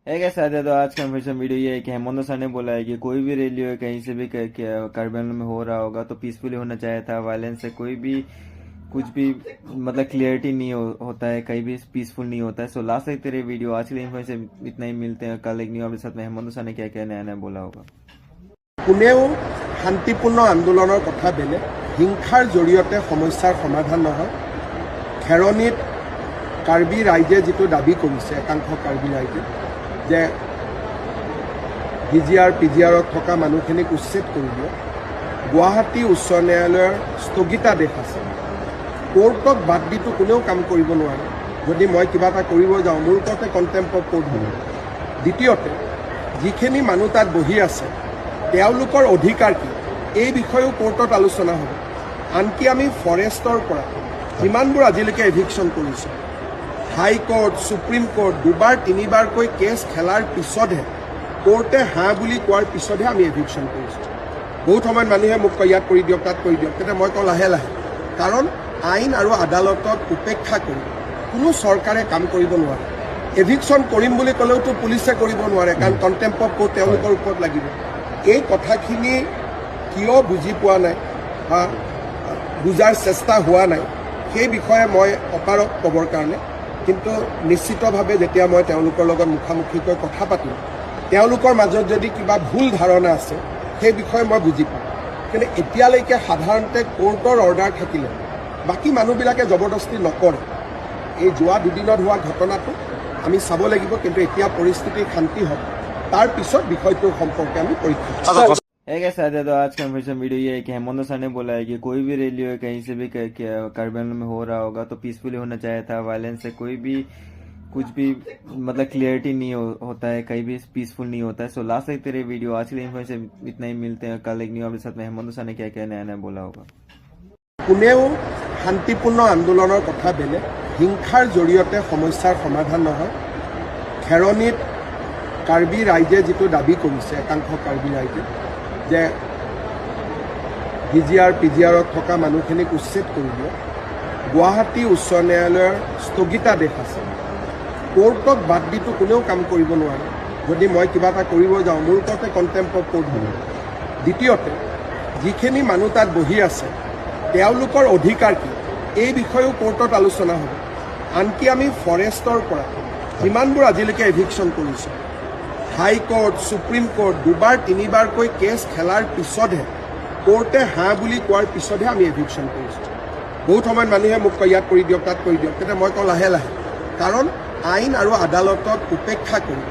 एक साथ तो आज का इन्फॉर्मेशन वीडियो ये है कि हेमंत सर ने बोला है कि कोई भी रैली हो कहीं से भी कार्बी आंगलौं में हो रहा होगा तो पीसफुली होना चाहिए था। वायलेंस से कोई भी कुछ भी मतलब क्लियरिटी नहीं होता है, कहीं भी पीसफुल नहीं होता है। सो लास्ट तक तेरे वीडियो आज के लिए इन्फॉर्मेशन इतना ही। मिलते हैं कल एक न्यू अपडेट साथ में। हेमंत सर ने क्या क्या नया नया बोला होगा। কোনেও শান্তিপূৰ্ণ আন্দোলনৰ কথা বেলেগ, হিংসাৰ জৰিয়তে সমস্যাৰ সমাধান নহয়। খেৰণীত কাৰ্বি ৰাইজে যিটো দাবী কৰিছে, একাংশ কাৰ্বি ৰাইজে যে ভিজিআৰ পিজিআৰত থকা মানুহখিনিক উচ্ছেদ কৰি দিয়ক। গুৱাহাটী উচ্চ ন্যায়ালয়ৰ স্থগিতাদেশ আছে, কোৰ্টক বাদ দিটো কোনেও কাম কৰিব নোৱাৰে। যদি মই কিবা এটা কৰিব যাওঁ মোৰ ওপৰতে কণ্টেম্প অফ কোৰ্ট হ'ব। দ্বিতীয়তে যিখিনি মানুহ তাত বহি আছে তেওঁলোকৰ অধিকাৰ কি এই বিষয়েও কোৰ্টত আলোচনা হ'ব। আনকি আমি ফৰেষ্টৰ পৰা যিমানবোৰ আজিলৈকে এভিকশ্যন কৰিছোঁ, হাইকোৰ্ট সুপ্ৰিম কোৰ্ট দুবাৰ তিনিবাৰকৈ কেছ খেলাৰ পিছতহে কোৰ্টে হাঁ বুলি কোৱাৰ পিছতহে আমি এভিকশ্যন কৰিছোঁ। বহুত সময়ত মানুহে মোক কয় ইয়াত কৰি দিয়ক তাত কৰি দিয়ক, তেতিয়া মই কওঁ লাহে লাহে, কাৰণ আইন আৰু আদালতক উপেক্ষা কৰি কোনো চৰকাৰে কাম কৰিব নোৱাৰে। এভিকশ্যন কৰিম বুলি ক'লেওতো পুলিচে কৰিব নোৱাৰে, কাৰণ কণ্টেম্প অফ কোৰ্ট তেওঁলোকৰ ওপৰত লাগিব। এই কথাখিনি কিয় বুজি পোৱা নাই বা বুজাৰ চেষ্টা হোৱা নাই সেই বিষয়ে মই অপাৰক ক'বৰ কাৰণে, কিন্তু নিশ্চিতভাৱে যেতিয়া মই তেওঁলোকৰ লগত মুখামুখিকৈ কথা পাতিম তেওঁলোকৰ মাজত যদি কিবা ভুল ধাৰণা আছে সেই বিষয়ে মই বুজি পাম। কিন্তু এতিয়ালৈকে সাধাৰণতে কোৰ্টৰ অৰ্ডাৰ থাকিলে বাকী মানুহবিলাকে জবৰদস্তি নকৰে। এই যোৱা দুদিনত হোৱা ঘটনাটো আমি চাব লাগিব, কিন্তু এতিয়া পৰিস্থিতি শান্তি হ'ব, তাৰ পিছত বিষয়টোৰ সম্পৰ্কে আমি পৰীক্ষা কৰিম। एक साथ तो आज का इन्फॉर्मेशन वीडियो ये है कि हेमंत सर ने बोला है कि कोई भी रैली हो कहीं से भी कार्बी आंगलौं में हो रहा होगा तो पीसफुली होना चाहिए था। वायलेंस से कोई भी कुछ भी मतलब क्लियरिटी नहीं होता है, कहीं भी पीसफुल नहीं होता है। सो लास्ट तक तेरे वीडियो आज के लिए इन्फॉर्मेशन इतना ही। मिलते हैं कल एक न्यू अपडेट साथ में। हेमंत सर ने क्या क्या नया नया बोला होगा। কোনেও শান্তিপূৰ্ণ আন্দোলনৰ কথা বেলেগ, হিংসাৰ জৰিয়তে সমস্যাৰ সমাধান নহয়। খেৰণীত কাৰ্বি ৰাইজে যিটো দাবী কৰিছে, একাংশ কাৰ্বি ৰাইজে যে ভিজিআৰ পিজিআৰত থকা মানুহখিনিক উচ্ছেদ কৰি দিয়ক। গুৱাহাটী উচ্চ ন্যায়ালয়ৰ স্থগিতাদেশ আছে, কোৰ্টক বাদ দিটো কোনেও কাম কৰিব নোৱাৰে। যদি মই কিবা এটা কৰিব যাওঁ মোৰ ওপৰতে কণ্টেম্প অফ কোৰ্ট হ'ব। দ্বিতীয়তে যিখিনি মানুহ তাত বহি আছে তেওঁলোকৰ অধিকাৰ কি এই বিষয়েও কোৰ্টত আলোচনা হ'ব। আনকি আমি ফৰেষ্টৰ পৰা যিমানবোৰ আজিলৈকে এভিকশ্যন কৰিছোঁ, হাইকোৰ্ট সুপ্ৰিম কোৰ্ট দুবাৰ তিনিবাৰকৈ কেছ খেলাৰ পিছতহে কোৰ্টে হাঁ বুলি কোৱাৰ পিছতহে আমি এভিকশ্যন কৰিছোঁ। বহুত সময়ত মানুহে মোক কয় ইয়াত কৰি দিয়ক তাত কৰি দিয়ক, তেতিয়া মই কওঁ লাহে লাহে, কাৰণ আইন আৰু আদালতক উপেক্ষা কৰি